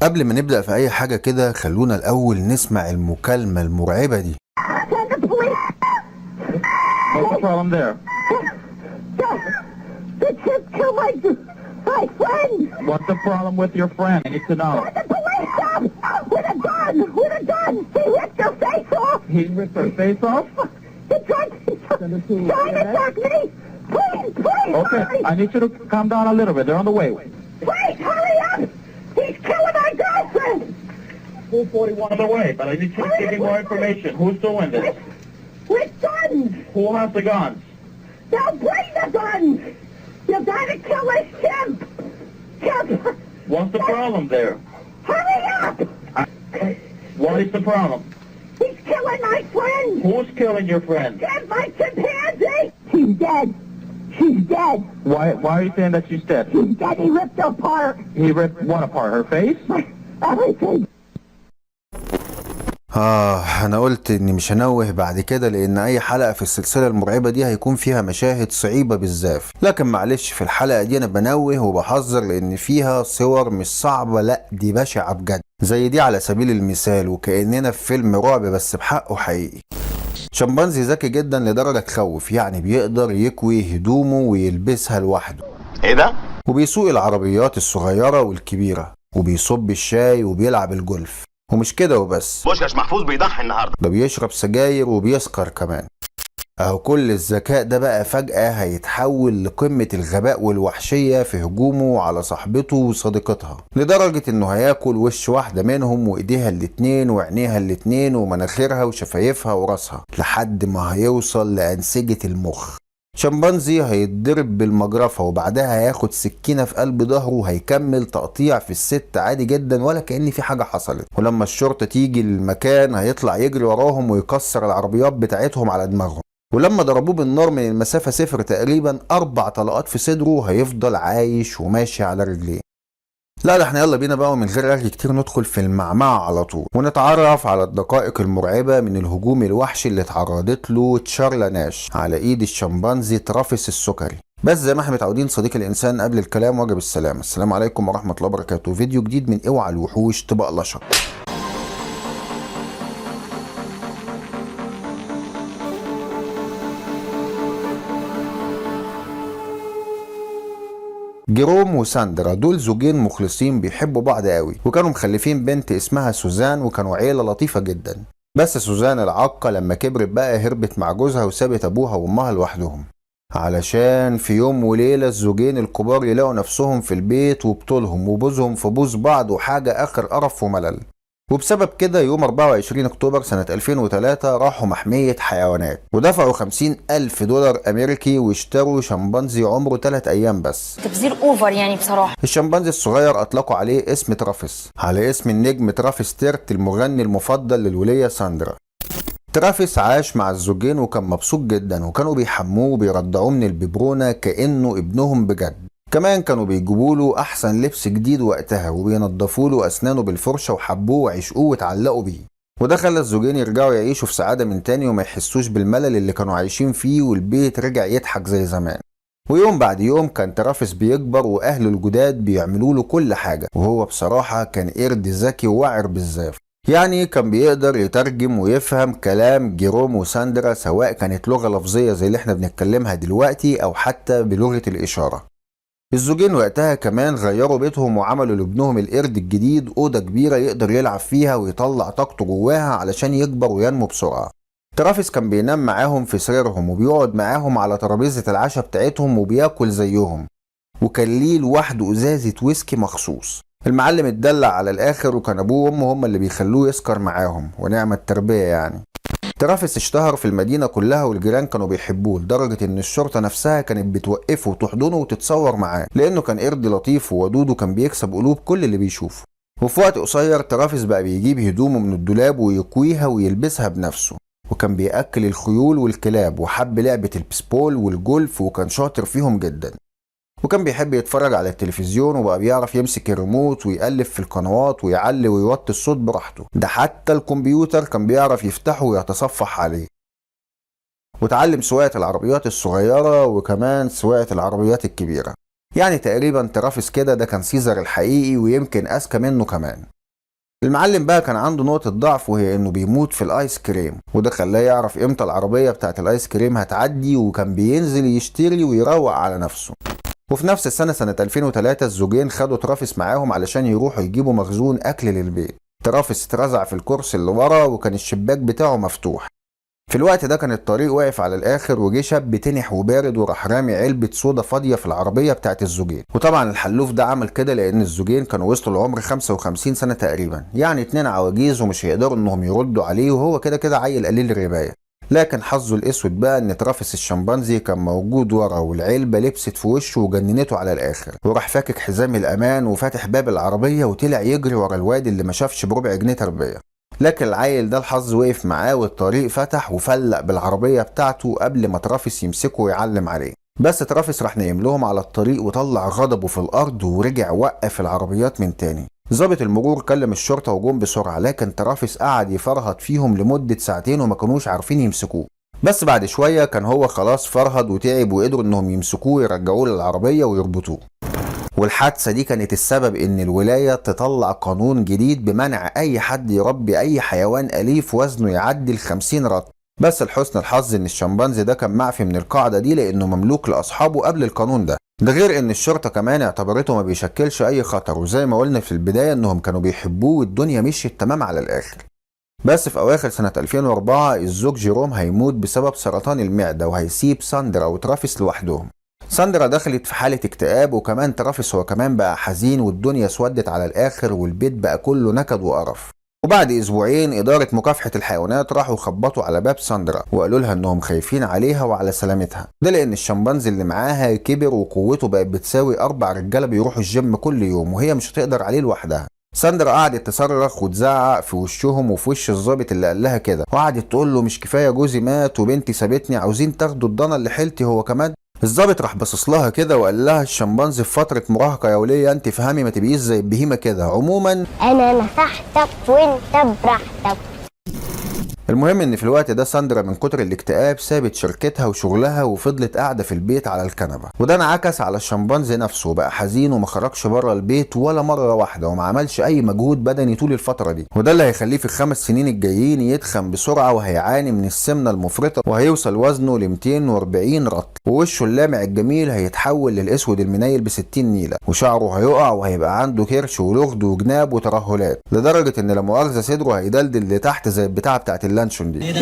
قبل ما نبدأ في أي حاجة كده خلونا الأول نسمع المكالمة المرعبة دي. What's the problem there? The chip killed my friend. What's the problem with your friend? I need to know. The police up with a gun. With a gun. He ripped her face off. He ripped her face off? He tried to attack me. Please, Okay, hurry. I need you to calm down a little bit. They're on the way. Please, hurry up. He's killing my girlfriend. 241 on the way, but I need you to give me more information. Who's doing this? With guns. Who has the guns? Now bring the guns. You gotta kill this chimp. Chimp. What's the problem there? Hurry up. What is the problem? He's killing my friend. Who's killing your friend? Chimp, my chimpanzee. She's dead. She's dead. Why are you saying that she's dead? She's dead. He ripped her apart. He ripped what apart? Her face? Everything. أنا قلت إني مش هنوه بعد كده لأن أي حلقة في السلسلة المرعبة دي هيكون فيها مشاهد صعيبة بالزاف، لكن معلش في الحلقة دي أنا بنوه وبحذر لأن فيها صور مش صعبة، لأ دي بشعة بجد، زي دي على سبيل المثال وكأننا في فيلم رعب بس بحقه حقيقي. شمبانزي ذكي جدا لدرجة تخوف، يعني بيقدر يكوي هدومه ويلبسها لوحده. ايه ده؟ وبيسوق العربيات الصغيرة والكبيرة، وبيصب الشاي وبيلعب الجولف، ومش كده وبس، بوشكاش محفوظ بيضحي النهارده، ده بيشرب سجاير وبيسكر كمان. اهو كل الذكاء ده بقى فجأة هيتحول لقمة الغباء والوحشية في هجومه على صاحبته وصديقتها، لدرجة انه هياكل وش واحدة منهم وايديها الاتنين وعينيها الاتنين ومناخيرها وشفايفها وراسها لحد ما هيوصل لأنسجة المخ. شمبانزي هيتضرب بالمجرفة وبعدها هياخد سكينة في قلب ظهره وهيكمل تقطيع في الست عادي جدا ولا كأن في حاجة حصلت، ولما الشرطة تيجي للمكان هيطلع يجري وراهم ويكسر العربيات بتاعتهم على دماغهم، ولما ضربوه بالنار من المسافة 0 تقريبا 4 طلقات في صدره هيفضل عايش وماشي على رجليه. لا ده احنا يلا بينا بقى ومن غير رغي كتير ندخل في المعمعة على طول ونتعرف على الدقائق المرعبة من الهجوم الوحشي اللي اتعرضت له تشارلا ناش على ايد الشمبانزي ترافيس السكري. بس زي ما احنا متعودين صديق الانسان قبل الكلام واجب السلام. السلام عليكم ورحمة الله وبركاته. فيديو جديد من اوعى الوحوش تبقلشة. جيروم وساندرا دول زوجين مخلصين بيحبوا بعض قوي، وكانوا مخلفين بنت اسمها سوزان وكانوا عيلة لطيفة جدا. بس سوزان العاقة لما كبرت بقى هربت مع جوزها وسابت ابوها وامها لوحدهم، علشان في يوم وليلة الزوجين الكبار يلاقوا نفسهم في البيت وبطولهم وبوزهم في بوز بعض وحاجة اخر قرف وملل. وبسبب كده يوم 24 اكتوبر سنة 2003 راحوا محمية حيوانات ودفعوا $50,000 امريكي واشتروا شمبانزي عمره 3 ايام بس. تبذير اوفر يعني بصراحة. الشمبانزي الصغير اطلقوا عليه اسم ترافيس على اسم النجم ترافيس تيرت المغني المفضل للولية ساندرا. ترافيس عاش مع الزوجين وكان مبسوط جدا وكانوا بيحموه وبيرضعوه من الببرونة كأنه ابنهم بجد. كمان كانوا بيجيبوا له احسن لبس جديد وقتها وبينضفوا له اسنانه بالفرشه وحبوه وعشقوه واتعلقوا بيه، وده خلى الزوجين يرجعوا يعيشوا في سعاده من تاني وما يحسوش بالملل اللي كانوا عايشين فيه، والبيت رجع يضحك زي زمان. ويوم بعد يوم كان ترافيس بيكبر واهله الجداد بيعملوا له كل حاجه، وهو بصراحه كان قرد ذكي وواعر بالزاف، يعني كان بيقدر يترجم ويفهم كلام جيروم وساندرا سواء كانت لغه لفظيه زي اللي احنا بنتكلمها دلوقتي او حتى بلغه الاشاره. الزوجين وقتها كمان غيروا بيتهم وعملوا لابنهم القرد الجديد أوضة كبيرة يقدر يلعب فيها ويطلع طاقته جواها علشان يكبر وينمو بسرعة. ترافيس كان بينام معاهم في سريرهم وبيقعد معاهم على ترابيزة العشاء بتاعتهم وبياكل زيهم، وكان ليه لوحده ازازة ويسكي مخصوص. المعلم اتدلع على الاخر وكان ابوه وامه هم اللي بيخلوه يسكر معاهم، ونعمة التربية يعني. ترافيس اشتهر في المدينة كلها والجيران كانوا بيحبوه لدرجة ان الشرطة نفسها كانت بتوقفه وتحضنه وتتصور معاه لانه كان قرد لطيف وودود وكان بيكسب قلوب كل اللي بيشوفه. وفي وقت قصير ترافيس بقى بيجيب هدومه من الدولاب ويكويها ويلبسها بنفسه، وكان بيأكل الخيول والكلاب وحب لعبة البسبول والجولف وكان شاطر فيهم جدا، وكان بيحب يتفرج على التلفزيون وبقى بيعرف يمسك الريموت ويقلب في القنوات ويعلي ويوطي الصوت براحته، ده حتى الكمبيوتر كان بيعرف يفتحه ويتصفح عليه. وتعلم سواقة العربيات الصغيرة وكمان سواقة العربيات الكبيرة. يعني تقريبا ترافيس كده ده كان سيزر الحقيقي ويمكن اذكى منه كمان. المعلم بقى كان عنده نقطة ضعف وهي انه بيموت في الايس كريم، وده خلاه يعرف امتى العربية بتاعت الايس كريم هتعدي، وكان بينزل يشتري ويروق على نفسه. وفي نفس السنة سنة 2003 الزوجين خدوا ترافيس معاهم علشان يروحوا يجيبوا مخزون اكل للبيت. ترافيس اترزع في الكرسي اللي ورا وكان الشباك بتاعه مفتوح. في الوقت ده كان الطريق واقف على الاخر، وجه شاب تنح وبارد وراح رامي علبة صودا فاضية في العربية بتاعت الزوجين. وطبعا الحلوف ده عمل كده لان الزوجين كانوا وصلوا لعمر 55 سنة تقريبا، يعني 2 عواجيز ومش هيقدروا انهم يردوا عليه، وهو كده كده عيل قليل الرباية. لكن حظه الاسود بقى ان ترافيس الشمبانزي كان موجود ورا، والعلبة لبست في وشه وجننته على الاخر، وراح فاكك حزام الامان وفاتح باب العربية وطلع يجري ورا الواد اللي ما شافش بربع جنيه تربية. لكن العيل ده الحظ وقف معاه والطريق فتح وفلق بالعربية بتاعته قبل ما ترافيس يمسكه ويعلم عليه. بس ترافيس راح نايم لهم على الطريق وطلع غضبه في الارض ورجع وقف العربيات من تاني. ضابط المرور كلم الشرطة وجم بسرعة، لكن ترافيس قعد يفرهد فيهم لمدة ساعتين وما كانوش عارفين يمسكوه. بس بعد شوية كان هو خلاص فرهد وتعب وقدروا انهم يمسكوه ويرجعوه للعربية ويربطوه. والحادثة دي كانت السبب ان الولاية تطلع قانون جديد بمنع اي حد يربي اي حيوان اليف وزنه يعدي 50 رطل. بس لحسن الحظ ان الشمبانزي ده كان معفي من القاعدة دي لانه مملوك لاصحابه قبل القانون ده غير ان الشرطة كمان اعتبرته ما بيشكلش اي خطر، وزي ما قلنا في البداية انهم كانوا بيحبوه والدنيا مشيت تمام على الاخر. بس في اواخر سنة 2004 الزوج جيروم هيموت بسبب سرطان المعدة وهيسيب ساندرا وترافيس لوحدهم. ساندرا دخلت في حالة اكتئاب، وكمان ترافيس هو كمان بقى حزين، والدنيا اسودت على الاخر والبيت بقى كله نكد وقرف. وبعد اسبوعين ادارة مكافحة الحيوانات راحوا خبطوا على باب ساندرا وقالوا لها انهم خايفين عليها وعلى سلامتها، ده لان الشمبانزي اللي معاها كبر وقوته بقت بتساوي 4 رجاله بيروحوا الجيم كل يوم، وهي مش هتقدر عليه لوحدها. ساندرا قعدت تصرخ وتزعق في وشهم وفي وش الضابط اللي قال لها كده، وقعدت تقول له مش كفايه جوزي مات وبنتي سابتني، عاوزين تاخدوا الضنا اللي حيلتي هو كمان. الضابط راح باصص لها كده وقال لها الشمبانزي في فتره مراهقه يا وليه، انت فهمي ما تبقيش زي البهيمه كده، عموما انا نصحتك وانت براحتك. المهم ان في الوقت ده ساندرا من كتر الاكتئاب سابت شركتها وشغلها وفضلت قاعده في البيت على الكنبه، وده انعكس على الشمبانزي نفسه، بقى حزين وما خرجش بره البيت ولا مره واحده وما عملش اي مجهود بدني طول الفتره دي، وده اللي هيخليه في ال5 سنين الجايين يتخن بسرعه وهيعاني من السمنه المفرطه وهيوصل وزنه ل 240 رطل، ووشه اللامع الجميل هيتحول للاسود المنيل ب60 نيله، وشعره هيقع وهيبقى عنده كرش ولغد وجناب وترهلات، لدرجه ان لا مؤاخذه صدره هيدلدل لتحت زي البتاعه بتاعت اللانشون دي.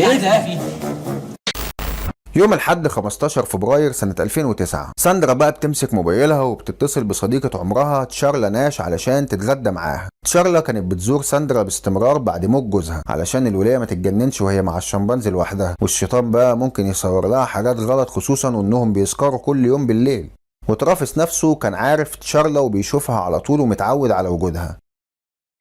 يوم الحد 15 فبراير سنة 2009 ساندرا بقى بتمسك موبايلها وبتتصل بصديقة عمرها تشارلا ناش علشان تتغدى معاها. تشارلا كانت بتزور ساندرا باستمرار بعد موت جوزها علشان الولاية ما تتجننش وهي مع الشمبانزي لوحدها، والشيطان بقى ممكن يصور لها حاجات غلط، خصوصا وانهم بيسكروا كل يوم بالليل. وترافيس نفسه كان عارف تشارلا وبيشوفها على طول ومتعود على وجودها.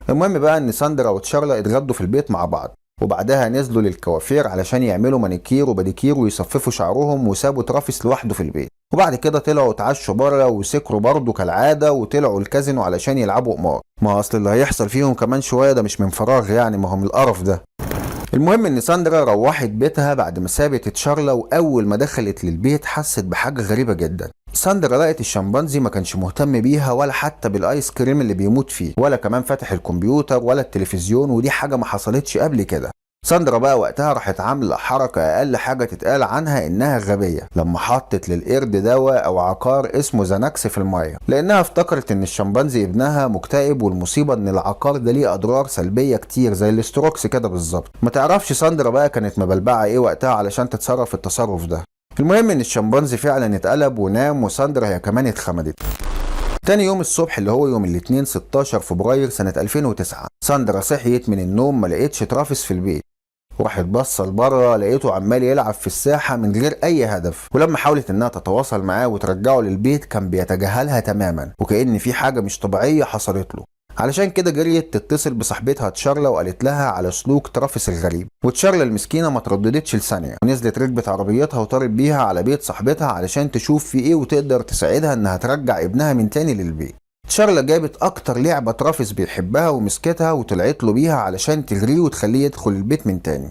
المهم بقى ان ساندرا وتشارلا اتغدوا في البيت مع بعض، وبعدها نزلوا للكوافير علشان يعملوا مانيكير وباديكير ويصففوا شعرهم، وسابوا ترافيس لوحده في البيت. وبعد كده طلعوا اتعشوا بره وسكروا برضه كالعاده، وطلعوا الكازينو علشان يلعبوا قمار. ما اصل اللي هيحصل فيهم كمان شويه ده مش من فراغ يعني، ما هو من القرف ده. المهم ان ساندرا روحت بيتها بعد ما سابت تشارلا، واول ما دخلت للبيت حست بحاجه غريبه جدا. ساندرا لقت الشمبانزي ما كانش مهتم بيها ولا حتى بالايس كريم اللي بيموت فيه، ولا كمان فاتح الكمبيوتر ولا التلفزيون، ودي حاجه ما حصلتش قبل كده. ساندرا بقى وقتها راحت عامله حركه اقل حاجه تتقال عنها انها غبيه لما حطت للقرد دواء او عقار اسمه زاناكس في الميه، لانها افتكرت ان الشمبانزي ابنها مكتئب، والمصيبه ان العقار ده ليه اضرار سلبيه كتير زي الاستروكس كده بالظبط. ما تعرفش ساندرا بقى كانت مبلبعه ايه وقتها علشان تتصرف التصرف ده. المهم ان الشمبانزي فعلا اتقلب ونام، وساندرا هي كمان اتخمدت. تاني يوم الصبح اللي هو يوم الاثنين 16 فبراير سنة 2009 ساندرا صحيت من النوم ما لقيتش ترافيس في البيت، وراحت بصة لبره لقيته عمال يلعب في الساحة من غير أي هدف، ولما حاولت إنها تتواصل معاه وترجعه للبيت كان بيتجاهلها تماما وكأن في حاجة مش طبيعية حصلت له. علشان كده جريت تتصل بصاحبتها تشارلا وقالت لها على سلوك ترافيس الغريب، وتشارلا المسكينة ما ترددتش لثانية، ونزلت ركبت عربيتها وطارت بيها على بيت صاحبتها علشان تشوف في ايه وتقدر تساعدها انها ترجع ابنها من تاني للبيت. تشارلا جابت اكتر لعبة ترافيس بيحبها ومسكتها وطلعت له بيها علشان تغريه وتخليه يدخل البيت من تاني.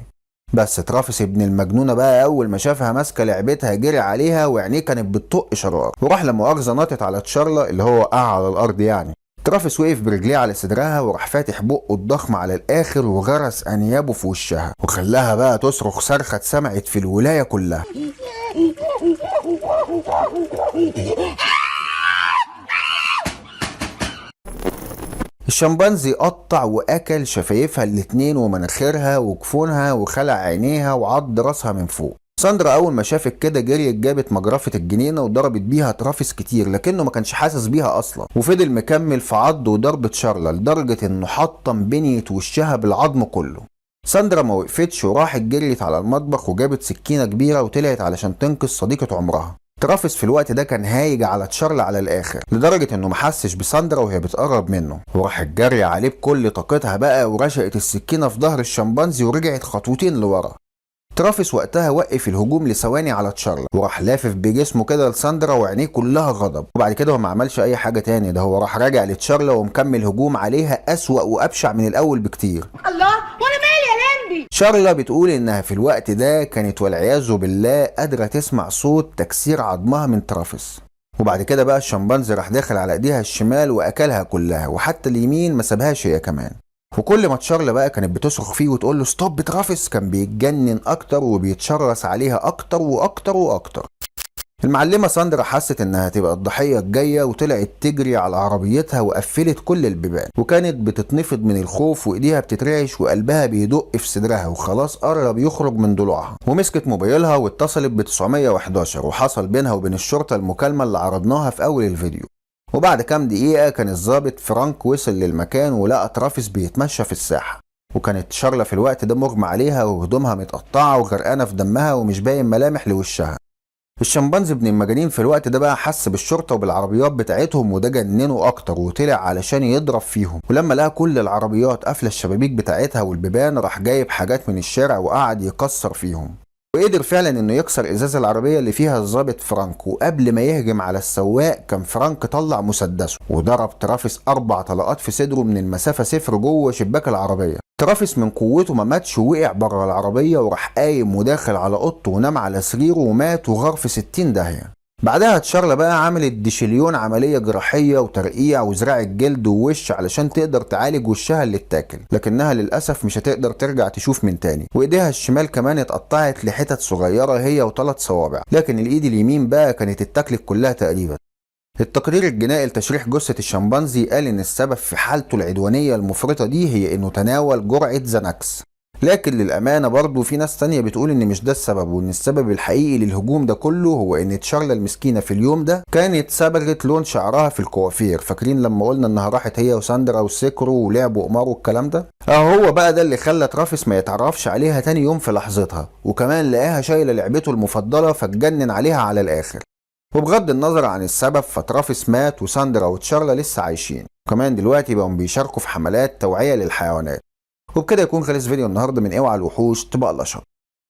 بس ترافيس ابن المجنونه بقى اول ما شافها ماسكه لعبتها جري عليها وعينيه كانت بتطق شرار، وراح لا مؤاخذه نطت على تشارلا اللي هو وقع على الارض يعني. ترافيس وقف برجليه على صدرها وراح فاتح بقه الضخم على الاخر وغرس انيابه في وشها وخلاها بقى تصرخ صرخه اتسمعت في الولايه كلها. الشمبانزي قطع واكل شفايفها الاتنين ومناخيرها وجفونها وخلع عينيها وعض راسها من فوق. ساندرا اول ما شافت كده جريت جابت مجرفة الجنينة وضربت بيها ترافيس كتير لكنه ما كانش حاسس بيها اصلا، وفضل مكمل في عض وضرب تشارلا لدرجة انه حطم بنية وشها بالعظم كله. ساندرا ما وقفتش وراحت جريت على المطبخ وجابت سكينة كبيرة وطلعت علشان تنقذ صديقة عمرها. ترافيس في الوقت ده كان هايج على تشارلا على الاخر لدرجه انه محسش بساندرا وهي بتقرب منه، وراحت جري عليه بكل طاقتها بقى ورشقت السكينه في ظهر الشمبانزي ورجعت خطوتين لورا. ترافيس وقتها وقف الهجوم لثواني على تشارلا وراح لافف بجسمه كده لساندرا وعينيه كلها غضب، وبعد كده هو ما عملش اي حاجه تاني، ده هو راح راجع لتشارلا ومكمل هجوم عليها اسوأ وابشع من الاول بكتير. الله وانا مالي يا لمبي؟ شارلا بتقول انها في الوقت ده كانت والعياذ بالله قادره تسمع صوت تكسير عظمها من ترافيس. وبعد كده بقى الشمبانزي راح داخل على ايديها الشمال واكلها كلها وحتى اليمين ما سابهاش هي كمان. وكل ما تشارلا بقى كانت بتصرخ فيه وتقول له ستوب ترافيس كان بيتجنن اكتر وبيتشرس عليها اكتر واكتر واكتر. المعلمة ساندرا حست انها هتبقى الضحية الجاية وطلعت تجري على عربيتها وقفلت كل البيبان، وكانت بتتنفض من الخوف وايديها بتترعش وقلبها بيدق في صدرها وخلاص قرب يخرج من ضلوعها. ومسكت موبايلها واتصلت ب 911 وحصل بينها وبين الشرطة المكالمة اللي عرضناها في اول الفيديو. وبعد كام دقيقة كان الضابط فرانك وصل للمكان ولقى ترافيس بيتمشى في الساحة، وكانت شارلا في الوقت ده مغمى عليها وهدومها متقطعة وغرقانة في دمها ومش باين ملامح لوشها. الشمبانزي ابن المجانين في الوقت ده بقى حس بالشرطة وبالعربيات بتاعتهم وده جننه اكتر وطلع علشان يضرب فيهم، ولما لقى كل العربيات قافلة الشبابيك بتاعتها والبيبان راح جايب حاجات من الشارع وقعد يكسر فيهم، وقدر فعلا انه يكسر ازاز العربيه اللي فيها الضابط فرانك. وقبل ما يهجم على السواق كان فرانك طلع مسدسه وضرب ترافيس 4 طلقات في صدره من المسافه 0 جوه شباك العربيه. ترافيس من قوته ما ماتش ووقع بره العربيه وراح قايم وداخل على اوضته ونام على سريره ومات وغار في 60 داهيه. بعدها تشارلا بقى عملت ديشليون عملية جراحية وترقيع وزراعة جلد ووش علشان تقدر تعالج وشها اللي اتاكل، لكنها للأسف مش هتقدر ترجع تشوف من تاني، وايديها الشمال كمان اتقطعت لحتت صغيرة هي و3 صوابع، لكن الايد اليمين بقى كانت اتاكلت كلها تقريبا. التقرير الجنائي لتشريح جثة الشمبانزي قال ان السبب في حالته العدوانية المفرطة دي هي انه تناول جرعة زاناكس، لكن للأمانة برضه في ناس تانية بتقول ان مش ده السبب، وان السبب الحقيقي للهجوم ده كله هو ان تشارلا المسكينة في اليوم ده كانت صبغت لون شعرها في الكوافير. فاكرين لما قلنا انها راحت هي وساندرا وسكروا ولعبوا قمار والكلام ده؟ هو بقى ده اللي خلى ترافيس ما يتعرفش عليها تاني يوم في لحظتها، وكمان لقاها شايلة لعبته المفضلة فاتجنن عليها على الآخر. وبغض النظر عن السبب فترافيس مات وساندرا وتشارلا لسه عايشين، وكمان دلوقتي بقوا بيشاركوا في حملات توعية للحيوانات. وبكده يكون خلص فيديو النهارده من اوعى الوحوش تبقى الاشهر.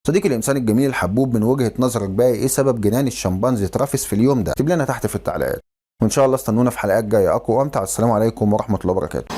صديقي الانسان الجميل الحبوب، من وجهة نظرك بقى ايه سبب جنان الشمبانزي ترافيس في اليوم ده؟ اكتب لنا تحت في التعليقات، وان شاء الله استنونا في حلقات جايه اقوى وامتع. السلام عليكم ورحمه الله وبركاته.